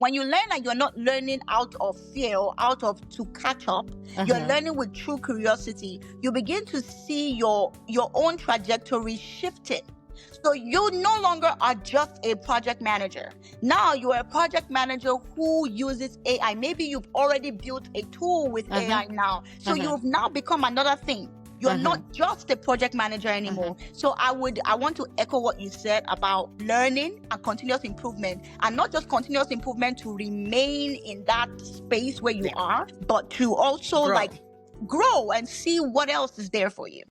When you learn that you're not learning out of fear or out of to catch up, you're learning with true curiosity, you begin to see your own trajectory shifting. So you no longer are just a project manager. Now you are a project manager who uses AI. Maybe you've already built a tool with AI now. So you've now become another thing. You're not just a project manager anymore. So I want to echo what you said about learning and continuous improvement, and not just continuous improvement to remain in that space where you are, but to also grow and see what else is there for you.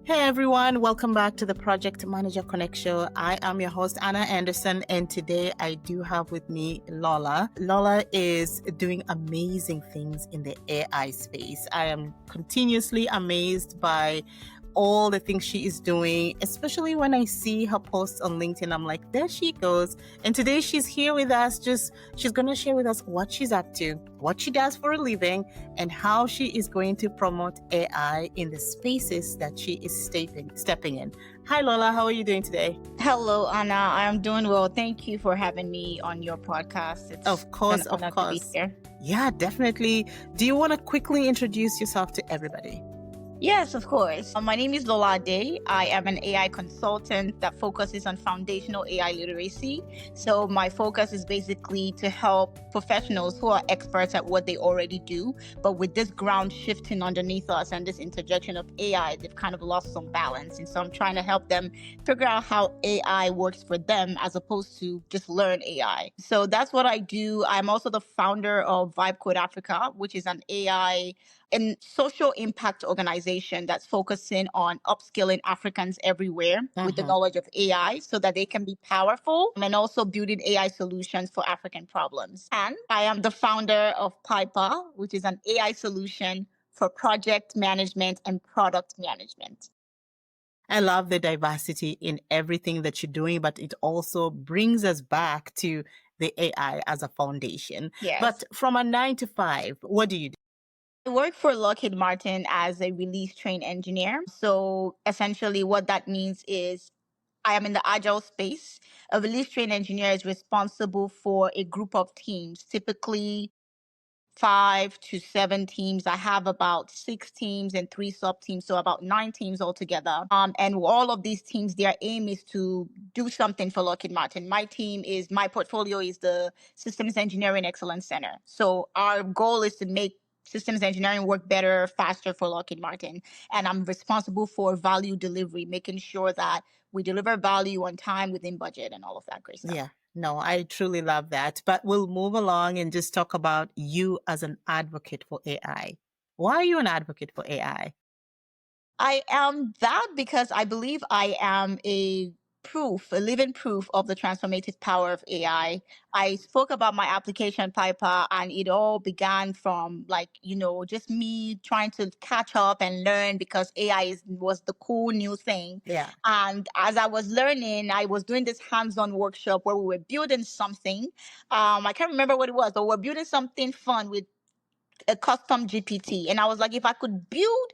Hey everyone, welcome back to the Project Manager Connect Show. I am your host, Anna Anderson, and today I do have with me Lola. Lola is doing amazing things in the AI space. I am continuously amazed by all the things she is doing, especially when I see her posts on LinkedIn. I'm like, there she goes. And today she's here with us. She's going to share with us what she's up to, what she does for a living, and how she is going to promote AI in the spaces that she is stepping in. Hi, Lola. How are you doing today? Hello, Anna. I'm doing well. Thank you for having me on your podcast. It's of course. To be here. Yeah, definitely. Do you want to quickly introduce yourself to everybody? Yes, of course. My name is Lola Adey. I am an AI consultant that focuses on foundational AI literacy. So my focus is basically to help professionals who are experts at what they already do, but with this ground shifting underneath us and this interjection of AI, they've kind of lost some balance. And so I'm trying to help them figure out how AI works for them as opposed to just learn AI. So that's what I do. I'm also the founder of Vibe Code Africa, which is an AI and social impact organization that's focusing on upskilling Africans everywhere with the knowledge of AI so that they can be powerful, and also building AI solutions for African problems. And I am the founder of PIPA, which is an AI solution for project management and product management. I love the diversity in everything that you're doing, but it also brings us back to the AI as a foundation. Yes. But from a 9 to 5, what do you do? I work for Lockheed Martin as a release train engineer. So essentially what that means is I am in the agile space. A release train engineer is responsible for a group of teams, typically 5 to 7 teams. I have about 6 teams and 3 sub teams, so about 9 teams altogether. And all of these teams, their aim is to do something for Lockheed Martin. My portfolio is the Systems Engineering Excellence Center. So our goal is to make systems engineering work better, faster for Lockheed Martin. And I'm responsible for value delivery, making sure that we deliver value on time, within budget, and all of that great stuff. Yeah, no, I truly love that. But we'll move along and just talk about you as an advocate for AI. Why are you an advocate for AI? I am that because I believe I am a living proof of the transformative power of AI. I spoke about my application PIPA, and it all began from just me trying to catch up and learn because AI was the cool new thing. Yeah. And as I was learning, I was doing this hands-on workshop where we were building something. I can't remember what it was, but we're building something fun with a custom GPT. And I was like, if I could build,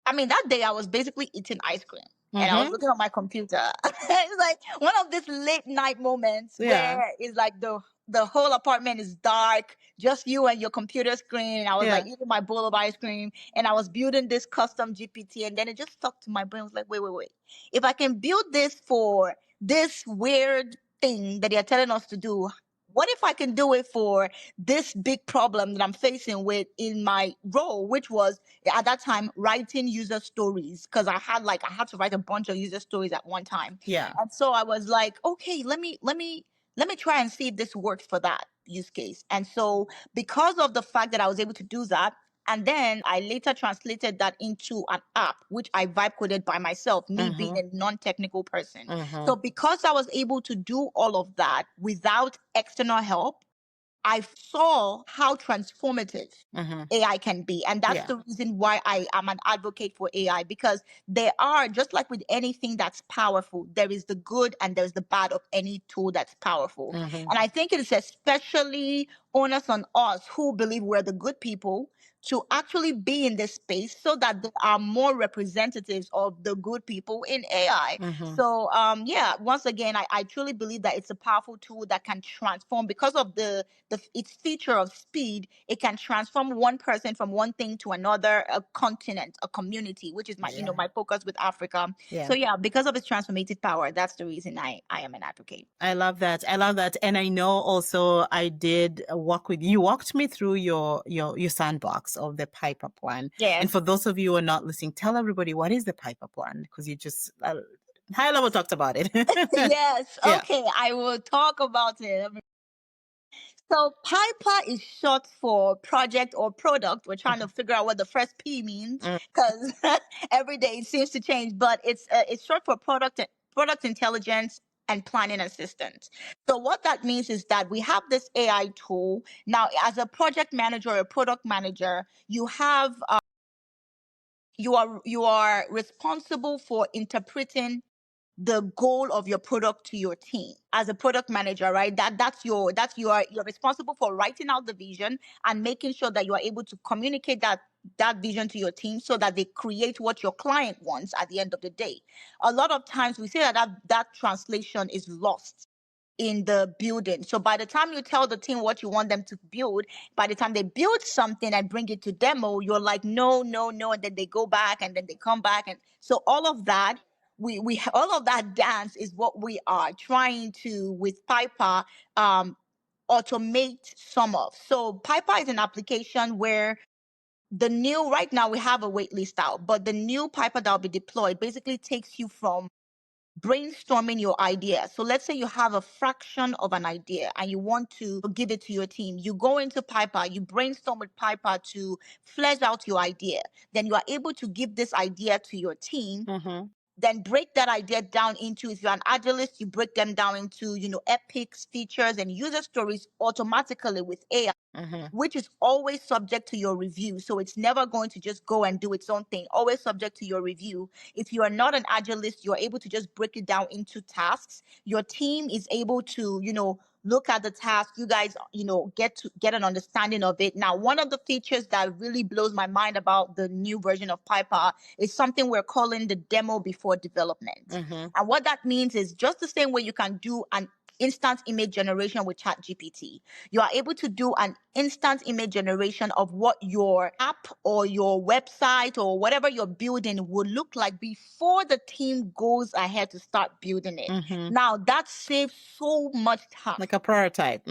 that day I was basically eating ice cream and I was looking at my computer. It's like one of these late night moments where it's like the whole apartment is dark, just you and your computer screen. And I was like eating my bowl of ice cream and I was building this custom GPT. And then it just stuck to my brain. I was like, wait. If I can build this for this weird thing that they're telling us to do, what if I can do it for this big problem that I'm facing with in my role, which was at that time writing user stories, because I had to write a bunch of user stories at one time. Yeah. And so I was like, okay, let me try and see if this works for that use case. And so because of the fact that I was able to do that, and then I later translated that into an app, which I vibe coded by myself, me being a non-technical person. So because I was able to do all of that without external help, I saw how transformative AI can be. And that's the reason why I am an advocate for AI, because there are, just like with anything that's powerful, there is the good and there's the bad of any tool that's powerful. And I think it is especially onus on us who believe we're the good people to actually be in this space so that there are more representatives of the good people in AI. Mm-hmm. So yeah, once again, I truly believe that it's a powerful tool that can transform because of the its feature of speed. It can transform one person from one thing to another, a continent, a community, which is my Yeah. my focus with Africa. Yeah. So yeah, because of its transformative power, that's the reason I am an advocate. I love that. I love that. And I know also I did work with you, walked me through your sandbox of the PIPA plan. And Yes. for those of you who are not listening, tell everybody what is the PIPA plan because you just high level talked about it. Yes. Yeah. Okay. I will talk about it. So PIPA is short for project or product. We're trying to figure out what the first P means Mm, because every day it seems to change. But it's short for product intelligence and planning assistant. So what that means is that we have this AI tool now. As a project manager or a product manager, you are responsible for interpreting the goal of your product to your team as a product manager, right? You're responsible for writing out the vision and making sure that you are able to communicate that vision to your team so that they create what your client wants at the end of the day. A lot of times we say that translation is lost in the building. So by the time you tell the team what you want them to build, by the time they build something and bring it to demo, you're like, no, no, no. And then they go back and then they come back. And so all of that, we all of that dance is what we are trying to with Piper automate some of. So Piper is an application where the new right now we have a wait list out, but the new Piper that will be deployed basically takes you from brainstorming your idea. So let's say you have a fraction of an idea and you want to give it to your team. You go into Piper, you brainstorm with Piper to flesh out your idea. Then you are able to give this idea to your team, mm-hmm. then break that idea down into, if you're an agilist, you break them down into, epics, features, and user stories automatically with AI, Mm-hmm. which is always subject to your review. So it's never going to just go and do its own thing, always subject to your review. If you are not an agilist, you're able to just break it down into tasks. Your team is able to, look at the task. You guys, get an understanding of it. Now, one of the features that really blows my mind about the new version of Piper is something we're calling the demo before development. Mm-hmm. And what that means is just the same way you can do an instant image generation with ChatGPT, you are able to do an instant image generation of what your app or your website or whatever you're building would look like before the team goes ahead to start building it. Mm-hmm. Now that saves so much time. Like a prototype.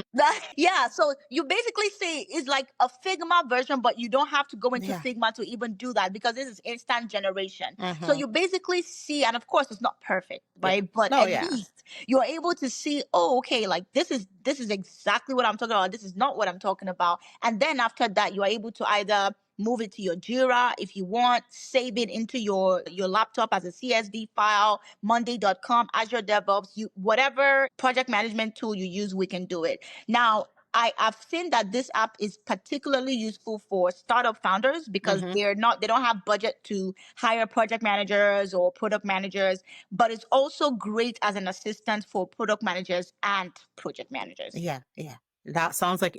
Yeah, so you basically say it's like a Figma version, but you don't have to go into Yeah. Figma to even do that because this is instant generation. So Mm-hmm. you basically see, and of course it's not perfect, Yeah. right? But No, at yeah. least you're able to see, oh, okay, like this is exactly what I'm talking about. This is not what I'm talking about. And then after that, you are able to either move it to your Jira if you want, save it into your laptop as a CSV file, monday.com, Azure DevOps, whatever project management tool you use, we can do it. Now, I've seen that this app is particularly useful for startup founders because Mm-hmm. they don't have budget to hire project managers or product managers, but it's also great as an assistant for product managers and project managers. Yeah, yeah. That sounds like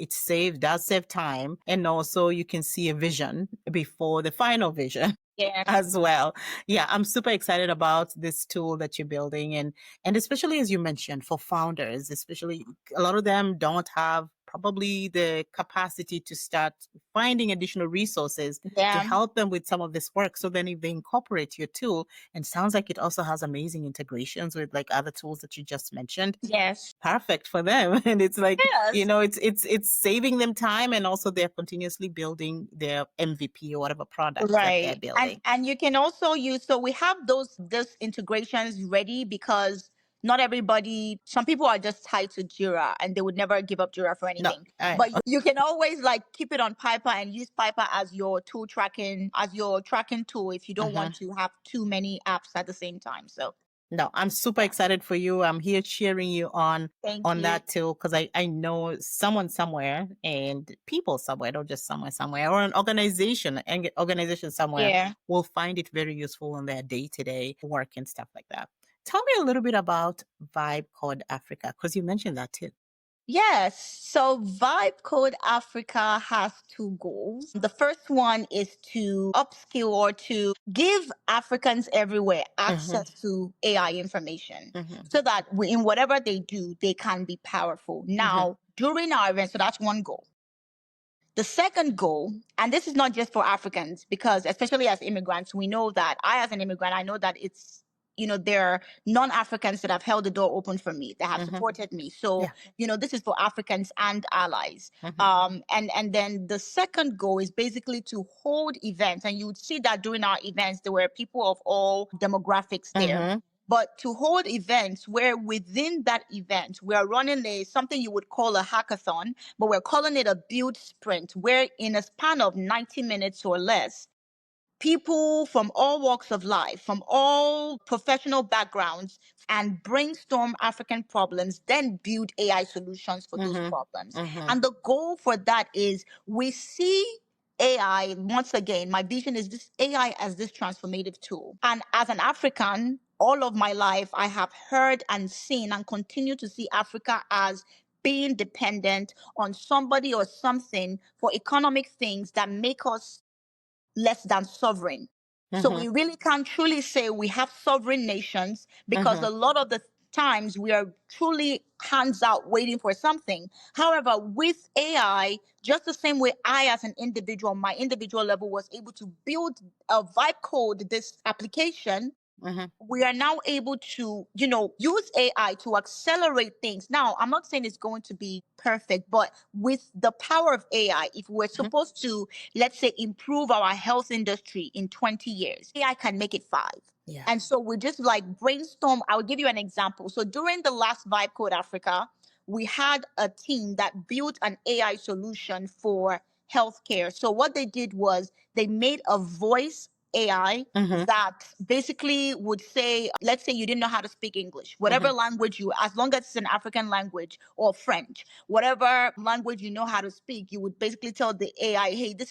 does save time. And also you can see a vision before the final vision Yeah. as well. Yeah, I'm super excited about this tool that you're building and especially as you mentioned for founders, especially a lot of them don't have probably the capacity to start finding additional resources to Yeah. help them with some of this work. So then if they incorporate your tool, and sounds like it also has amazing integrations with like other tools that you just mentioned, Yes. perfect for them. And it's like, Yes. it's saving them time and also they're continuously building their MVP or whatever product that they're Right. And building. and you can also use, so we have those integrations ready because not everybody, some people are just tied to Jira and they would never give up Jira for No, anything. I But know. you can always like keep it on Piper and use Piper as your tool tracking, as your tracking tool if you don't Mhm. want to have too many apps at the same time. So No, I'm super excited for you. I'm here cheering you thank on you. that too, because I know someone somewhere and people somewhere, not just somewhere, or an organization and organization somewhere Yeah. will find it very useful in their day-to-day work and stuff like that. Tell me a little bit about Vibe Code Africa, because you mentioned that too. Yes. So Vibe Code Africa has two goals. The first one is to upskill or to give Africans everywhere Mm-hmm. access to AI information Mm-hmm. so that in whatever they do, they can be powerful. Mm-hmm. Now, during our event, so that's one goal. The second goal, and this is not just for Africans, because especially as immigrants, we know that as an immigrant, I know that there are non-Africans that have held the door open for me, that have Mm-hmm. supported me. So, Yeah. this is for Africans and allies. Mm-hmm. And then the second goal is basically to hold events. And you would see that during our events, there were people of all demographics there. Mm-hmm. But to hold events where within that event we are running something you would call a hackathon, but we're calling it a build sprint, where in a span of 90 minutes or less, people from all walks of life, from all professional backgrounds, and brainstorm African problems, then build AI solutions for those problems. Mm-hmm. And the goal for that is we see AI, once again, my vision is this AI as this transformative tool. And as an African, all of my life, I have heard and seen and continue to see Africa as being dependent on somebody or something for economic things that make us less than sovereign. So Mm-hmm. we really can't truly say we have sovereign nations because Mm-hmm. a lot of the times we are truly hands out waiting for something. However, with AI, just the same way I, as an individual, my individual level, was able to build a vibe code, this application, Mm-hmm. we are now able to, use AI to accelerate things. Now, I'm not saying it's going to be perfect, but with the power of AI, if we're supposed to, let's say, improve our health industry in 20 years, AI can make it 5. Yeah. And so we just like brainstorm. I'll give you an example. So during the last Vibe Code Africa, we had a team that built an AI solution for healthcare. So what they did was they made a voice AI Mm-hmm. that basically would say, let's say you didn't know how to speak English, whatever Mm-hmm. language as long as it's an African language or French, whatever language you know how to speak, you would basically tell the AI, hey, this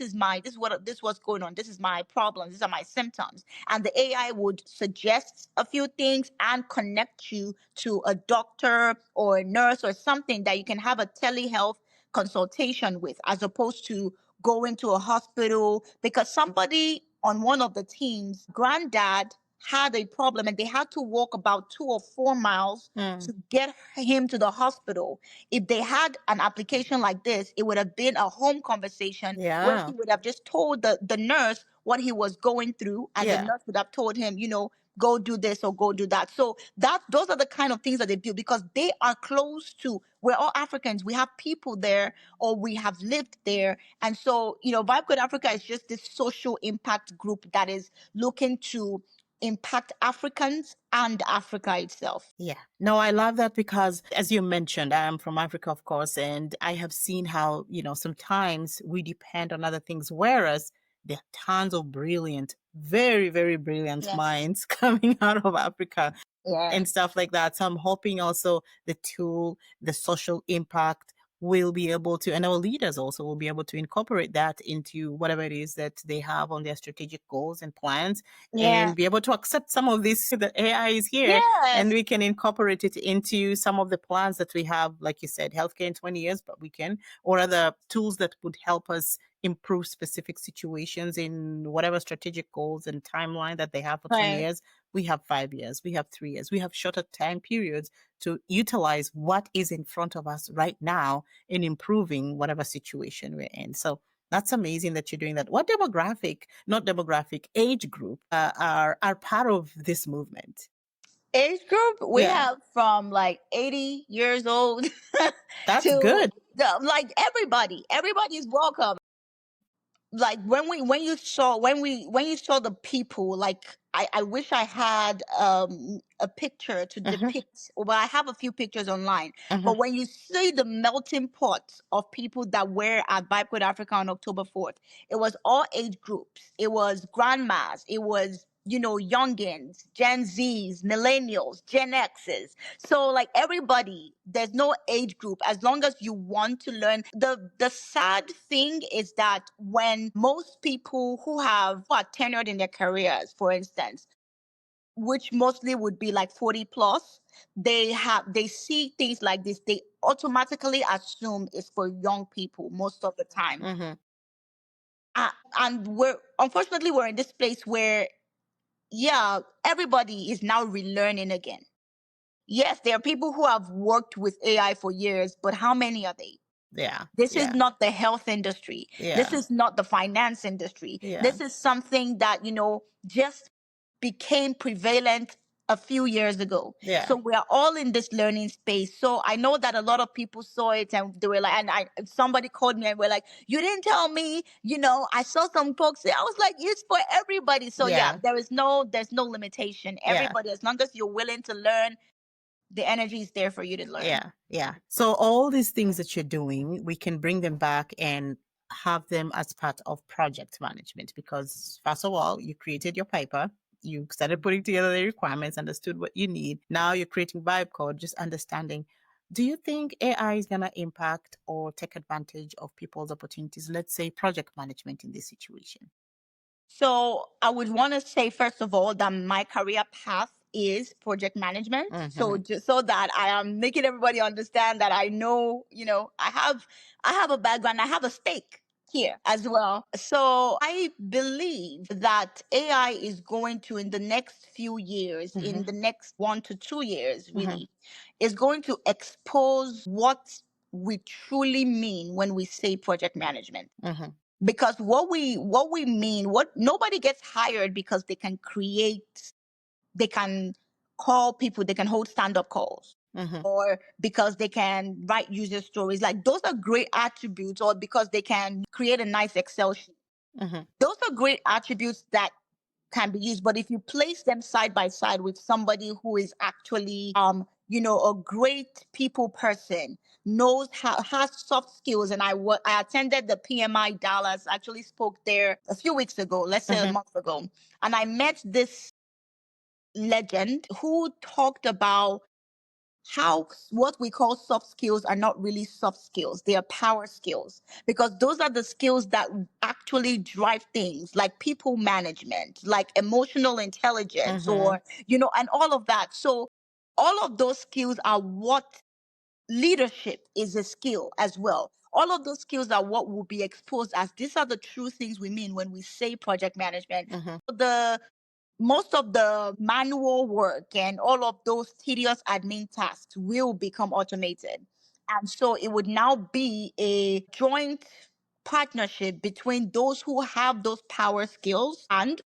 what's going on. This is my problems. These are my symptoms. And the AI would suggest a few things and connect you to a doctor or a nurse or something that you can have a telehealth consultation with, as opposed to going to a hospital, because somebody on one of the teams, granddad had a problem and they had to walk about 2 or 4 miles Mm. to get him to the hospital. If they had an application like this, it would have been a home conversation where Yeah. he would have just told the nurse what he was going through, and the Yeah. nurse would have told him, go do this or go do that. So those are the kind of things that they do, because they are close to, we're all Africans. We have people there, or we have lived there. And so, Vibe Code Africa is just this social impact group that is looking to impact Africans and Africa itself. Yeah. No, I love that because, as you mentioned, I am from Africa, of course, and I have seen how, sometimes we depend on other things, whereas there are tons of brilliant, very, very brilliant Yes. minds coming out of Africa Yeah. and stuff like that. So I'm hoping also the tool, the social impact will be able to, and our leaders also will be able to incorporate that into whatever it is that they have on their strategic goals and plans, Yeah. and be able to accept some of this, that AI is here and Yes. we can incorporate it into some of the plans that we have, like you said, healthcare in 20 years, but we can, or other tools that would help us improve specific situations in whatever strategic goals and timeline that they have for 20 Right. years. We have 5 years, we have 3 years, we have shorter time periods to utilize what is in front of us right now in improving whatever situation we're in. So that's amazing that you're doing that. What demographic, not demographic, age group are part of this movement? Age group, we Yeah, have from like 80 years old that's to good. like everybody. Everybody is welcome. Like when you saw the people, like I wish I had a picture to Hmm. depict, but I have a few pictures online. Hmm. But when you see the melting pot of people that were at Vibe Code Africa on October 4th, it was all age groups. It was grandmas, it was youngins, Gen Zs, millennials, Gen X's. So like everybody, there's no age group as long as you want to learn. The sad thing is that when most people who are tenured in their careers, for instance, which mostly would be like 40 plus, they see things like this, they automatically assume it's for young people most of the time. Mm-hmm. And we're in this place where, yeah, everybody is now relearning again. Yes, there are people who have worked with AI for years, but how many are they? Yeah. This is Yeah. not the health industry. This Yeah. is not the finance industry. Yeah. This is something that, just became prevalent a few years ago. Yeah. So we are all in this learning space. So I know that a lot of people saw it and they were like, somebody called me and were like, you didn't tell me, I saw some folks. I was like, it's for everybody. So yeah, Yeah. there's no limitation. Yeah. Everybody, as long as you're willing to learn, the energy is there for you to learn. Yeah, yeah. So all these things that you're doing, we can bring them back and have them as part of project management because first of all, you created your paper, you started putting together the requirements, understood what you need. Now you're creating vibe code, just understanding. Do you think AI is gonna impact or take advantage of people's opportunities? Let's say project management in this situation. So I would want to say, first of all, that my career path is project management. So Mm-hmm. just so that I am making everybody understand that I know, I have a background, I have a stake here as well. So I believe that AI is going to, in the next few years, Mm-hmm. in the next 1 to 2 years, Mm-hmm. really, is going to expose what we truly mean when we say project management. Mm-hmm. Because what we mean, what nobody gets hired because they can call people, they can hold stand-up calls, Mm-hmm. or because they can write user stories. Like, those are great attributes, or because they can create a nice Excel sheet. Mm-hmm. Those are great attributes that can be used. But if you place them side by side with somebody who is actually a great people person, knows how, has soft skills. And I attended the PMI Dallas, actually spoke there a few weeks ago, let's say a Mm-hmm. month ago, and I met this legend who talked about how what we call soft skills are not really soft skills, they are power skills, because those are the skills that actually drive things like people management, like emotional intelligence, Mm-hmm. or and all of that. So all of those skills are what leadership is a skill as well. All of those skills are what will be exposed, as these are the true things we mean when we say project management. Mm-hmm. The most of the manual work and all of those tedious admin tasks will become automated. And so it would now be a joint partnership between those who have those power skills and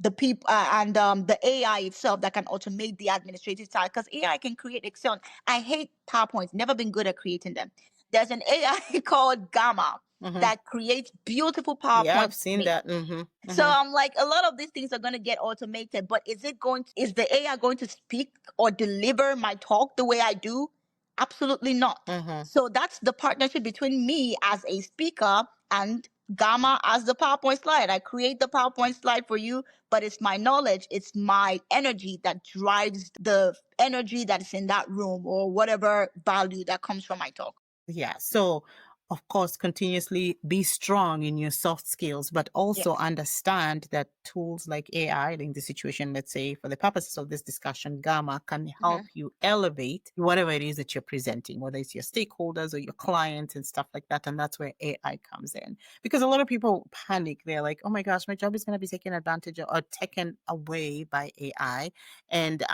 the people and the AI itself that can automate the administrative side, because AI can create Excel. I hate PowerPoints, never been good at creating them. There's an AI called Gamma Mm-hmm. that creates beautiful Yeah, I've PowerPoints for seen me. that. Mm-hmm. So Mm-hmm. I'm like, a lot of these things are going to get automated, but is the AI going to speak or deliver my talk the way I do? Absolutely not. Mm-hmm. So that's the partnership between me as a speaker and Gamma as the PowerPoint slide. I create the PowerPoint slide for you, but it's my knowledge, it's my energy that drives the energy that's in that room, or whatever value that comes from my talk. Yeah. So, of course, continuously be strong in your soft skills, but also Yes. understand that tools like AI, in this situation, let's say for the purposes of this discussion, Gamma can help Mhm. you elevate whatever it is that you're presenting, whether it's your stakeholders or your clients and stuff like that. And that's where AI comes in. Because a lot of people panic. They're like, oh my gosh, my job is going to be taken advantage of or taken away by AI. And,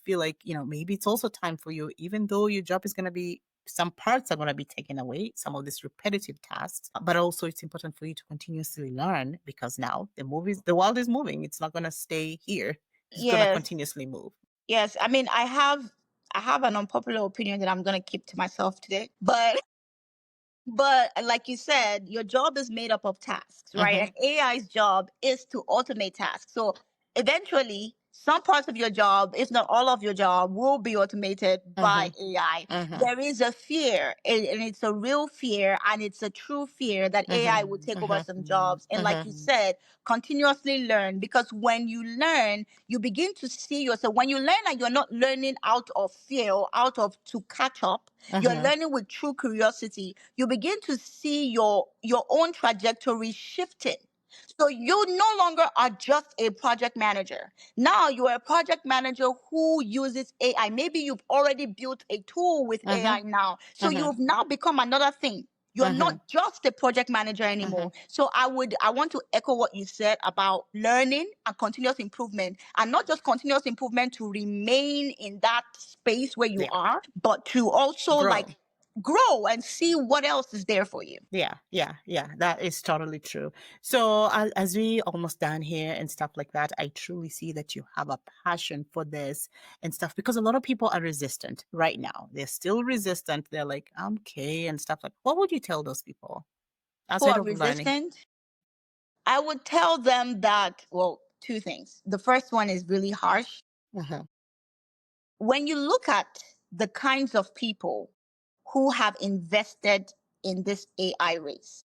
feel like, maybe it's also time for you, even though your job is going to be some parts are going to be taken away, some of these repetitive tasks, but also it's important for you to continuously learn because now the world is moving. It's not going to stay here. It's going to Yes. continuously move. Yes. I mean, I have an unpopular opinion that I'm going to keep to myself today. But like you said, your job is made up of tasks, right? Mm-hmm. And AI's job is to automate tasks. So eventually, some parts of your job, if not all of your job, will be automated by AI. Mm-hmm. There is a fear, and it's a real fear, and it's a true fear that AI will take over some jobs. And like you said, continuously learn, because when you learn, you begin to see yourself. When you learn, and you're not learning out of fear or out of to catch up, you're learning with true curiosity, you begin to see your own trajectory shifting. So you no longer are just a project manager. Now you are a project manager who uses AI. Maybe you've already built a tool with Mm-hmm. AI now. So Mm-hmm. you've now become another thing. You're Mm-hmm. not just a project manager Mm-hmm. anymore. So I want to echo what you said about learning and continuous improvement, and not just continuous improvement to remain in that space where you Yeah. are, but to also Grow. like grow and see what else is there for you. Yeah, yeah, yeah. That is totally true. So as we almost done here and stuff like that, I truly see that you have a passion for this and stuff because a lot of people are resistant right now. They're still resistant. They're like, I'm okay and stuff like. What would you tell those people Who outside are of learning? resistant, I would tell them that, well, two things. The first one is really harsh. Mm-hmm. When you look at the kinds of people who have invested in this AI race,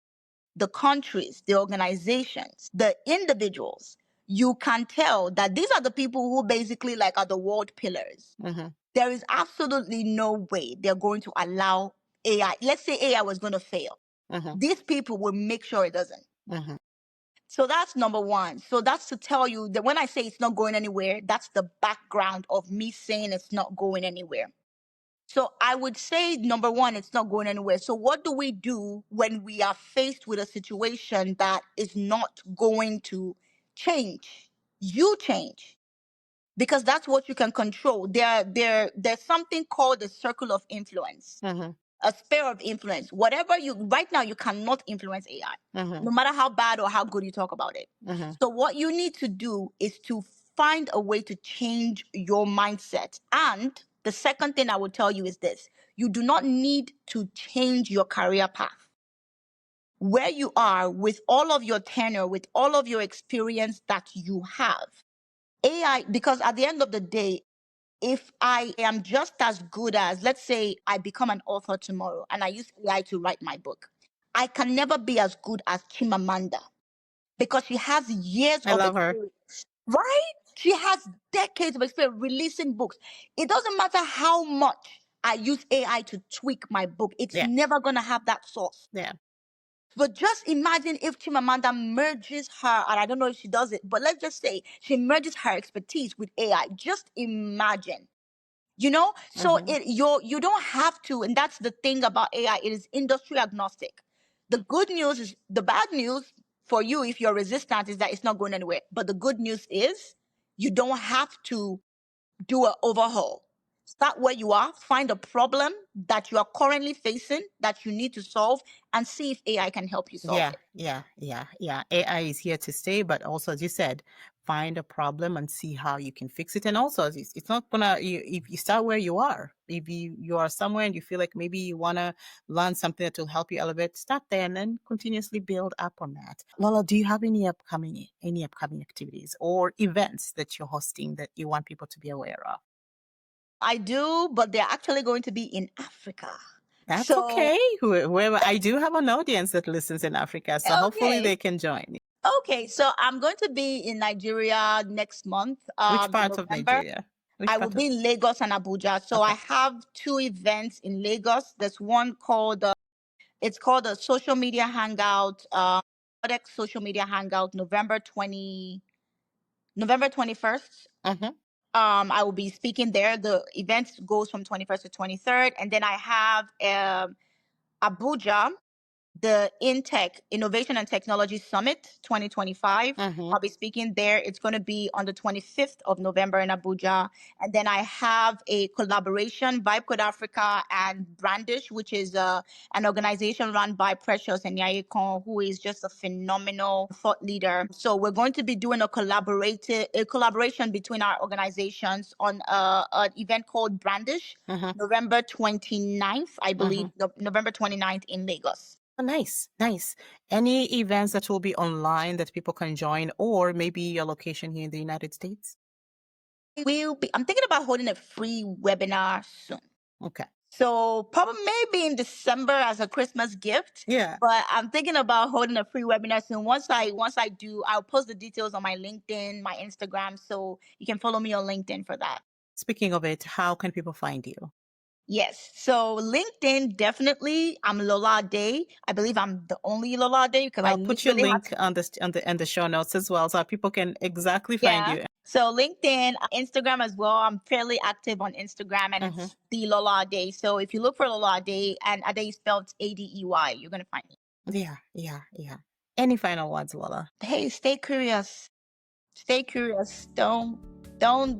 the countries, the organizations, the individuals, you can tell that these are the people who basically like are the world pillars. Mm-hmm. There is absolutely no way they're going to allow AI. Let's say AI was going to fail. Mm-hmm. These people will make sure it doesn't. Mm-hmm. So that's number one. So that's to tell you that when I say it's not going anywhere, that's the background of me saying it's not going anywhere. So I would say, number one, it's not going anywhere. So what do we do when we are faced with a situation that is not going to change? You change, because that's what you can control. There's something called the circle of influence, Mm-hmm. a sphere of influence. Whatever you right now, you cannot influence AI, Mm-hmm. no matter how bad or how good you talk about it. Mm-hmm. So what you need to do is to find a way to change your mindset. And the second thing I would tell you is this: you do not need to change your career path. Where you are with all of your tenure, with all of your experience that you have, AI, because at the end of the day, if I am just as good as, let's say, I become an author tomorrow and I use AI to write my book, I can never be as good as Chimamanda because she has years I of love her. experience, right? She has decades of experience releasing books. It doesn't matter how much I use AI to tweak my book, it's Yeah. never going to have that source. Yeah. But just imagine if Chimamanda merges her, and I don't know if she does it, but let's just say she merges her expertise with AI. Just imagine. So Mm-hmm. you don't have to, and that's the thing about AI. It is industry agnostic. The good news is the bad news for you if you're resistant is that it's not going anywhere. But the good news is you don't have to do an overhaul. Start where you are, find a problem that you are currently facing that you need to solve, and see if AI can help you solve Yeah, it. yeah, yeah, yeah. AI is here to stay, but also, as you said, find a problem and see how you can fix it. And also, it's not gonna. If you start where you are, if you are somewhere and you feel like maybe you wanna learn something that will help you elevate, start there and then continuously build up on that. Lola, do you have any upcoming activities or events that you're hosting that you want people to be aware of? I do, but they're actually going to be in Africa. That's So, okay. Whoever, I do have an audience that listens in Africa, so hopefully okay. they can join. Okay, so I'm going to be in Nigeria next month, Which in part of November. Nigeria? Which I will part of? be in Lagos and Abuja. So I Okay. have two events in Lagos. There's one called it's called a social media hangout, Codex social media hangout, November 21st. Mm-hmm. I will be speaking there. The event goes from 21st to 23rd, and then I have Abuja, the InTech Innovation and Technology Summit 2025. Mm-hmm. I'll be speaking there. It's going to be on the 25th of November in Abuja. And then I have a collaboration, Vibe Code Africa and Brandish, which is an organization run by Precious and Kon, who is just a phenomenal thought leader. So we're going to be doing a collaboration between our organizations on an event called Brandish, Mm-hmm. November 29th, I Mm-hmm. believe, November 29th in Lagos. Oh, nice, nice. Any events that will be online that people can join, or maybe your location here in the United States? I'm thinking about holding a free webinar soon. Okay. So probably maybe in December as a Christmas gift. Yeah. But I'm thinking about holding a free webinar soon. Once I do, I'll post the details on my LinkedIn, my Instagram, so you can follow me on LinkedIn for that. Speaking of it, how can people find you? Yes. So LinkedIn, definitely. I'm Lola Adey. I believe I'm the only Lola Adey because I I'll put your literally have link to. on the show notes as well, so people can exactly find Yeah. you. So LinkedIn, Instagram as well. I'm fairly active on Instagram and Hmm. it's the Lola Adey. So if you look for Lola Adey and Adey spelled Adey, you're gonna find me. Yeah, yeah, yeah. Any final words, Lola? Hey, stay curious. Stay curious. Don't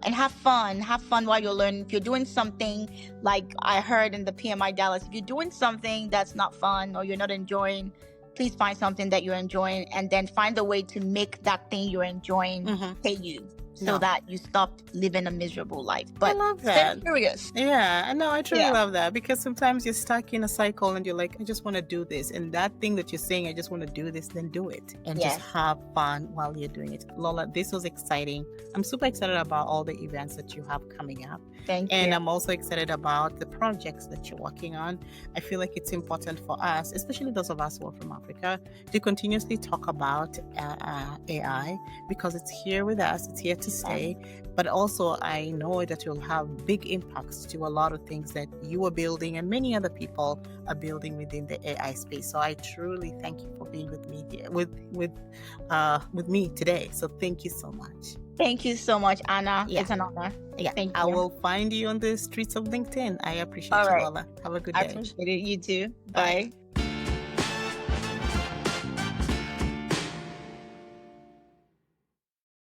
and have fun. Have fun while you're learning. If you're doing something like I heard in the PMI Dallas, if you're doing something that's not fun or you're not enjoying, please find something that you're enjoying and then find a way to make that thing you're enjoying pay you so No. that you stop living a miserable life. I But love stay that. curious. Yeah, no, I truly Yeah. love that because sometimes you're stuck in a cycle and you're like, I just want to do this. And that thing that you're saying, I just want to do this, then do it and just Yes. have fun while you're doing it. Lola, this was exciting. I'm super excited about all the events that you have coming up. Thank And you. I'm also excited about the projects that you're working on. I feel like it's important for us, especially those of us who are from Africa, to continuously talk about AI because it's here with us, it's here to stay. But also, I know that you'll have big impacts to a lot of things that you are building and many other people are building within the AI space. So I truly thank you for being with me here, with me today. So thank you so much. Thank you so much, Anna. Yeah. It's an honor. Yeah, Thank I you. will find you on the streets of LinkedIn. I appreciate All you, right. Lola. Have a good I day. appreciate it. You too. Bye. Bye.